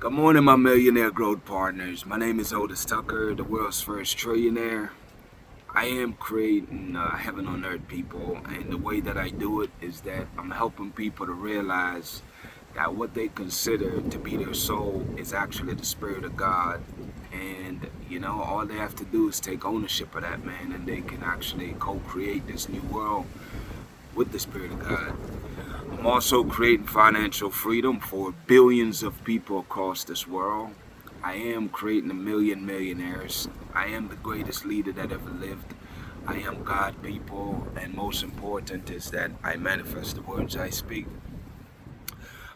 Good morning, my millionaire growth partners. My name is Otis Tucker, the world's first trillionaire. I am creating heaven on earth, people, and the way that I do it is that I'm helping people to realize that what they consider to be their soul is actually the spirit of God. And all they have to do is take ownership of that, man, and they can actually co-create this new world with the spirit of God. I'm also creating financial freedom for billions of people across this world. I am creating a million millionaires. I am the greatest leader that ever lived. I am God, people, and most important is that I manifest the words I speak.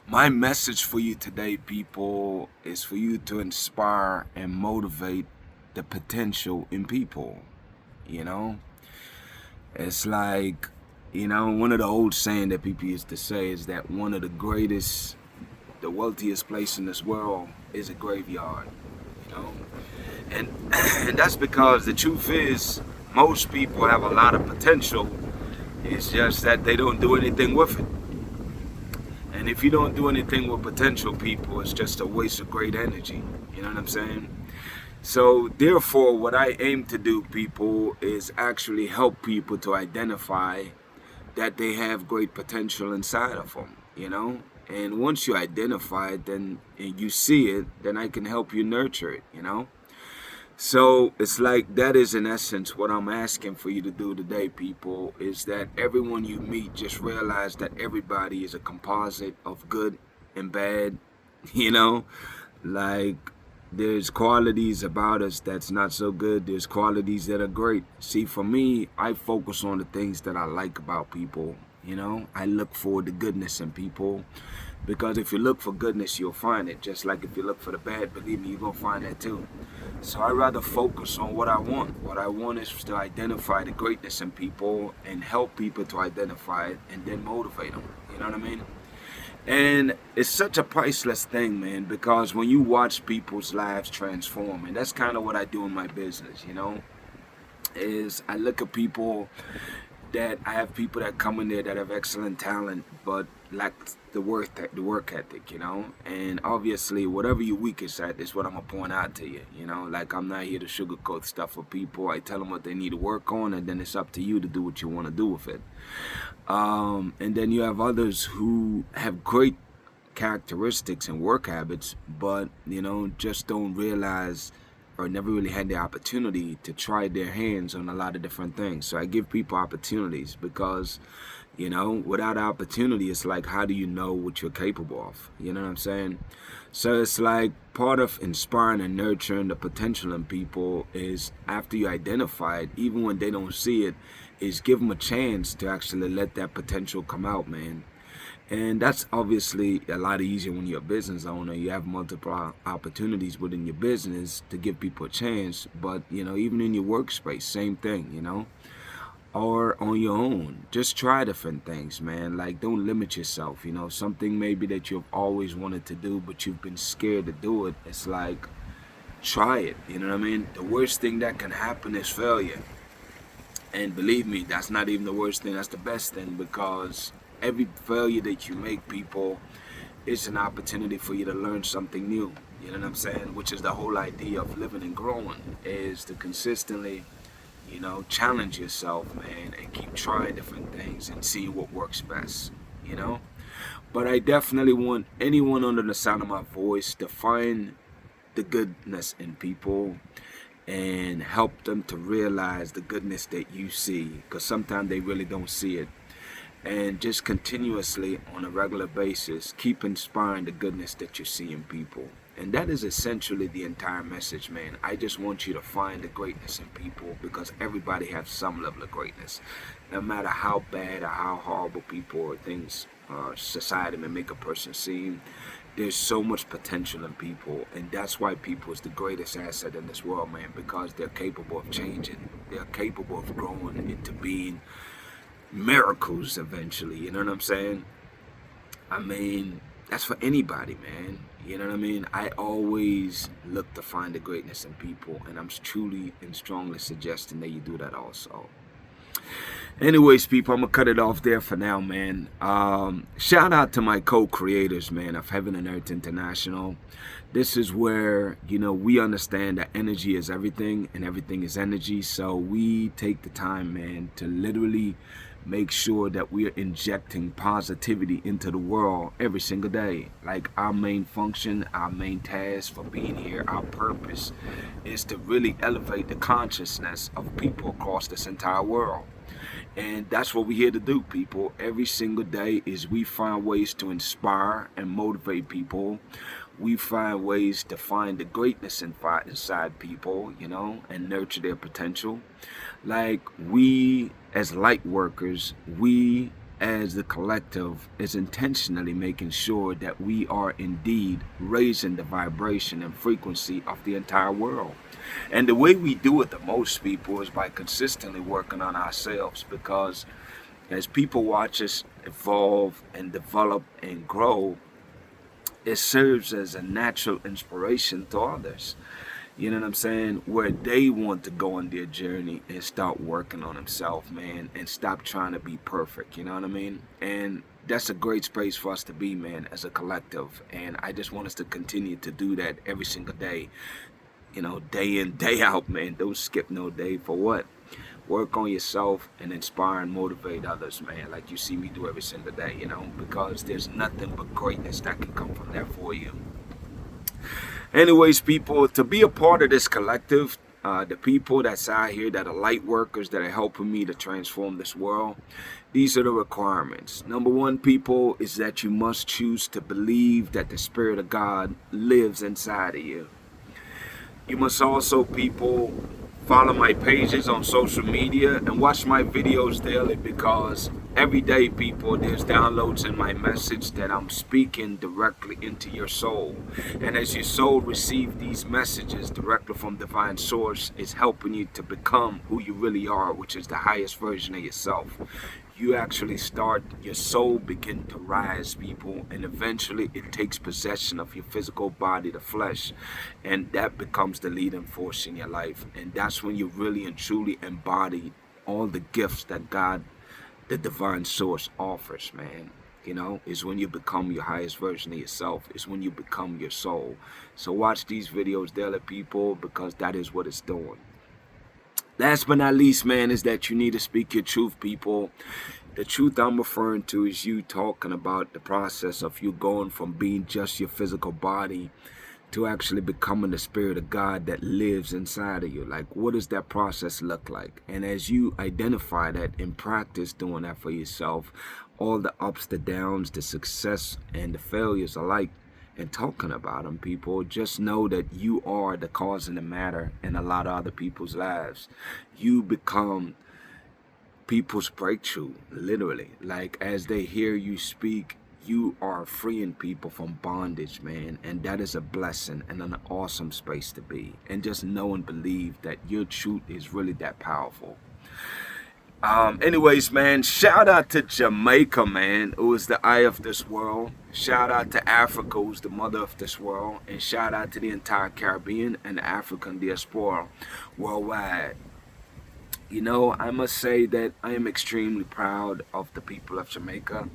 My message for you today, people, is for you to inspire and motivate the potential in people. You know, it's like, one of the old saying that people used to say is that one of the wealthiest place in this world is a graveyard, you know? And, and that's because the truth is, most people have a lot of potential. It's just that they don't do anything with it. And if you don't do anything with potential, people, it's just a waste of great energy. You know what I'm saying? So therefore, what I aim to do, people, is actually help people to identify that they have great potential inside of them. And once you identify it, then and you see it, then I can help you nurture it. So it's like that is in essence what I'm asking for you to do today, people, is that everyone you meet, just realize that everybody is a composite of good and bad, you know, like there's qualities about us that's not so good. There's qualities that are great. See, for me, I focus on the things that I like about people. I look for the goodness in people because if you look for goodness, you'll find it. Just like if you look for the bad, believe me, you're going to find that too. So I rather focus on what I want. What I want is to identify the greatness in people and help people to identify it and then motivate them. You know what I mean? And it's such a priceless thing, man, because when you watch people's lives transform, and that's kind of what I do in my business, is I look at people that I have people that come in there that have excellent talent, but lack the work ethic. And obviously, whatever you're weakest at is what I'm gonna point out to you. Like I'm not here to sugarcoat stuff for people. I tell them what they need to work on, and then it's up to you to do what you want to do with it. And then you have others who have great characteristics and work habits, but just don't realize or never really had the opportunity to try their hands on a lot of different things. So I give people opportunities because, without opportunity, it's like, how do you know what you're capable of? You know what I'm saying? So it's like part of inspiring and nurturing the potential in people is after you identify it, even when they don't see it, is give them a chance to actually let that potential come out, man. And that's obviously a lot easier when you're a business owner. You have multiple opportunities within your business to give people a chance. But, even in your workspace, same thing. Or on your own, just try different things, man. Like, don't limit yourself. Something maybe that you've always wanted to do, but you've been scared to do it. It's like, try it. You know what I mean? The worst thing that can happen is failure. And believe me, that's not even the worst thing. That's the best thing because every failure that you make, people, is an opportunity for you to learn something new. You know what I'm saying? Which is the whole idea of living and growing is to consistently, challenge yourself, man, and keep trying different things and see what works best. But I definitely want anyone under the sound of my voice to find the goodness in people and help them to realize the goodness that you see because sometimes they really don't see it, and just continuously on a regular basis keep inspiring the goodness that you see in people. And that is essentially the entire message, man. I just want you to find the greatness in people because everybody has some level of greatness, no matter how bad or how horrible people or things society may make a person seem. There's so much potential in people, and that's why people is the greatest asset in this world, man, because they're capable of changing. They're capable of growing into being miracles eventually. You know what I'm saying? I mean, that's for anybody, man. You know what I mean? I always look to find the greatness in people, and I'm truly and strongly suggesting that you do that also. Anyways, people, I'm gonna cut it off there for now, man. Shout out to my co-creators, man, of Heaven and Earth International. This is where, we understand that energy is everything and everything is energy. So we take the time, man, to literally make sure that we are injecting positivity into the world every single day. Like, our main function, our main task for being here, our purpose is to really elevate the consciousness of people across this entire world. And that's what we're here to do, people. Every single day is we find ways to inspire and motivate people. We find ways to find the greatness inside people, and nurture their potential. Like, we as light workers, we as the collective is intentionally making sure that we are indeed raising the vibration and frequency of the entire world. And the way we do it the most, people, is by consistently working on ourselves, because as people watch us evolve and develop and grow, it serves as a natural inspiration to others. You know what I'm saying? Where they want to go on their journey and start working on themselves, man, and stop trying to be perfect. You know what I mean? And that's a great space for us to be, man, as a collective. And I just want us to continue to do that every single day. Day in, day out, man. Don't skip no day. For what? Work on yourself and inspire and motivate others, man, like you see me do every single day, because there's nothing but greatness that can come from that for you. Anyways, people, to be a part of this collective, the people that's out here that are light workers that are helping me to transform this world, these are the requirements. Number one, people, is that you must choose to believe that the Spirit of God lives inside of you. You must also, people, follow my pages on social media and watch my videos daily, because every day, people, there's downloads in my message that I'm speaking directly into your soul. And as your soul receives these messages directly from Divine Source, it's helping you to become who you really are, which is the highest version of yourself. You actually start, your soul begin to rise, people, and eventually it takes possession of your physical body, the flesh, and that becomes the leading force in your life. And that's when you really and truly embody all the gifts that God, the Divine Source, offers, man. Is when you become your highest version of yourself. Is when you become your soul. So watch these videos daily, people, because that is what it's doing. Last but not least, man, is that you need to speak your truth, people. The truth I'm referring to is you talking about the process of you going from being just your physical body to actually becoming the Spirit of God that lives inside of you. Like, what does that process look like? And as you identify that and practice doing that for yourself, all the ups, the downs, the success, and the failures alike, and talking about them, people, just know that you are the cause and the matter in a lot of other people's lives. You become people's breakthrough, literally. Like, as they hear you speak, you are freeing people from bondage, man. And that is a blessing and an awesome space to be. And just know and believe that your truth is really that powerful. Anyways, man, shout out to Jamaica, man, who is the eye of this world. Shout out to Africa, who's the mother of this world. And shout out to the entire Caribbean and the African diaspora worldwide. I must say that I am extremely proud of the people of Jamaica.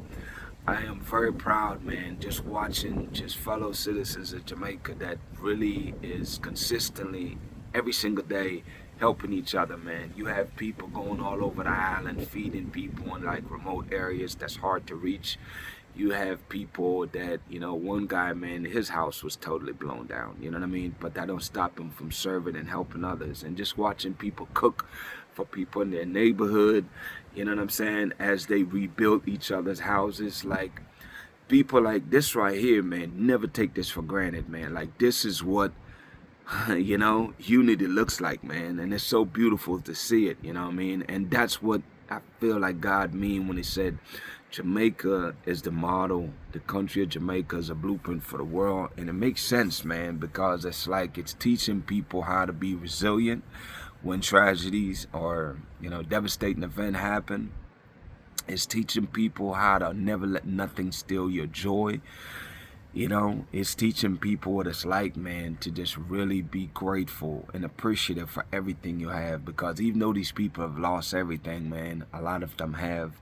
I am very proud, man, just watching just fellow citizens of Jamaica that really is consistently every single day helping each other, man. You have people going all over the island feeding people in like remote areas that's hard to reach. You have people that, one guy, man, his house was totally blown down, you know what I mean? But that don't stop him from serving and helping others. And just watching people cook for people in their neighborhood, you know what I'm saying, as they rebuild each other's houses. Like, people like this right here, man, never take this for granted, man. Like, this is what, unity looks like, man. And it's so beautiful to see it, you know what I mean? And that's what I feel like God mean when he said Jamaica is the model. The country of Jamaica is a blueprint for the world. And it makes sense, man, because it's like it's teaching people how to be resilient when tragedies or, devastating event happen. It's teaching people how to never let nothing steal your joy. It's teaching people what it's like, man, to just really be grateful and appreciative for everything you have. Because even though these people have lost everything, man, a lot of them have.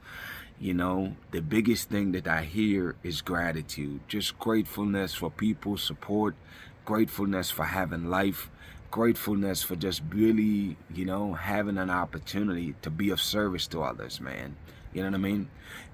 The biggest thing that I hear is gratitude. Just gratefulness for people's support, gratefulness for having life, gratefulness for just really, having an opportunity to be of service to others, man. You know what I mean?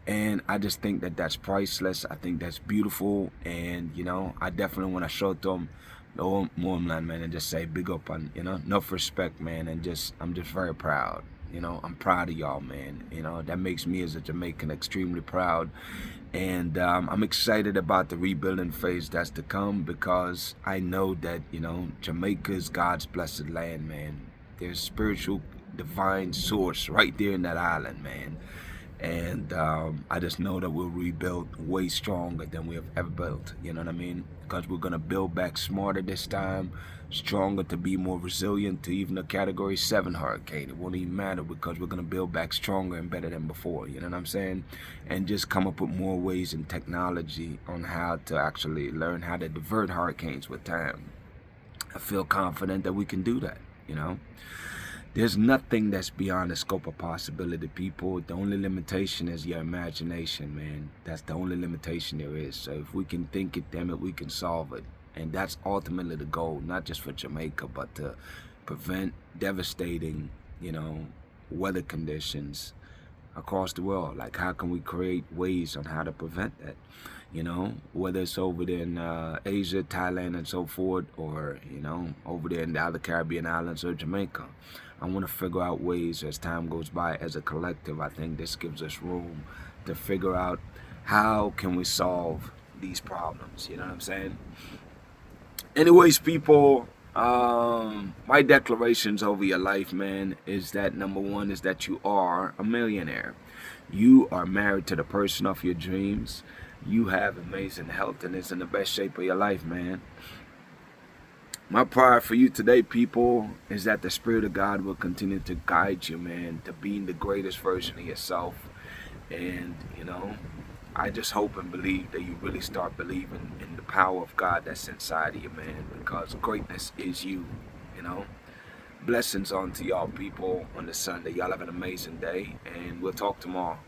And I just think that that's priceless. I think that's beautiful. And, I definitely want to show it to them no more, man, and just say big up on, enough respect, man. And I'm just very proud. I'm proud of y'all, man. That makes me as a Jamaican extremely proud. And I'm excited about the rebuilding phase that's to come, because I know that, Jamaica is God's blessed land, man. There's spiritual divine source right there in that island, man. And I just know that we'll rebuild way stronger than we have ever built. You know what I mean? Because we're going to build back smarter this time, stronger, to be more resilient to even a Category 7 hurricane. It won't even matter, because we're going to build back stronger and better than before. You know what I'm saying? And just come up with more ways and technology on how to actually learn how to divert hurricanes with time. I feel confident that we can do that. There's nothing that's beyond the scope of possibility, people. The only limitation is your imagination, man. That's the only limitation there is. So if we can think it, damn it, we can solve it. And that's ultimately the goal, not just for Jamaica, but to prevent devastating, weather conditions across the world. Like, how can we create ways on how to prevent that? Whether it's over there in Asia, Thailand, and so forth, or, over there in the other Caribbean islands or Jamaica. I want to figure out ways as time goes by as a collective. I think this gives us room to figure out how can we solve these problems. You know what I'm saying? Anyways, people, my declarations over your life, man, is that number one is that you are a millionaire. You are married to the person of your dreams. You have amazing health and is in the best shape of your life, man. My prayer for you today, people, is that the Spirit of God will continue to guide you, man, to being the greatest version of yourself. And, I just hope and believe that you really start believing in the power of God that's inside of you, man, because greatness is you. Blessings on to y'all, people, on this Sunday. Y'all have an amazing day, and we'll talk tomorrow.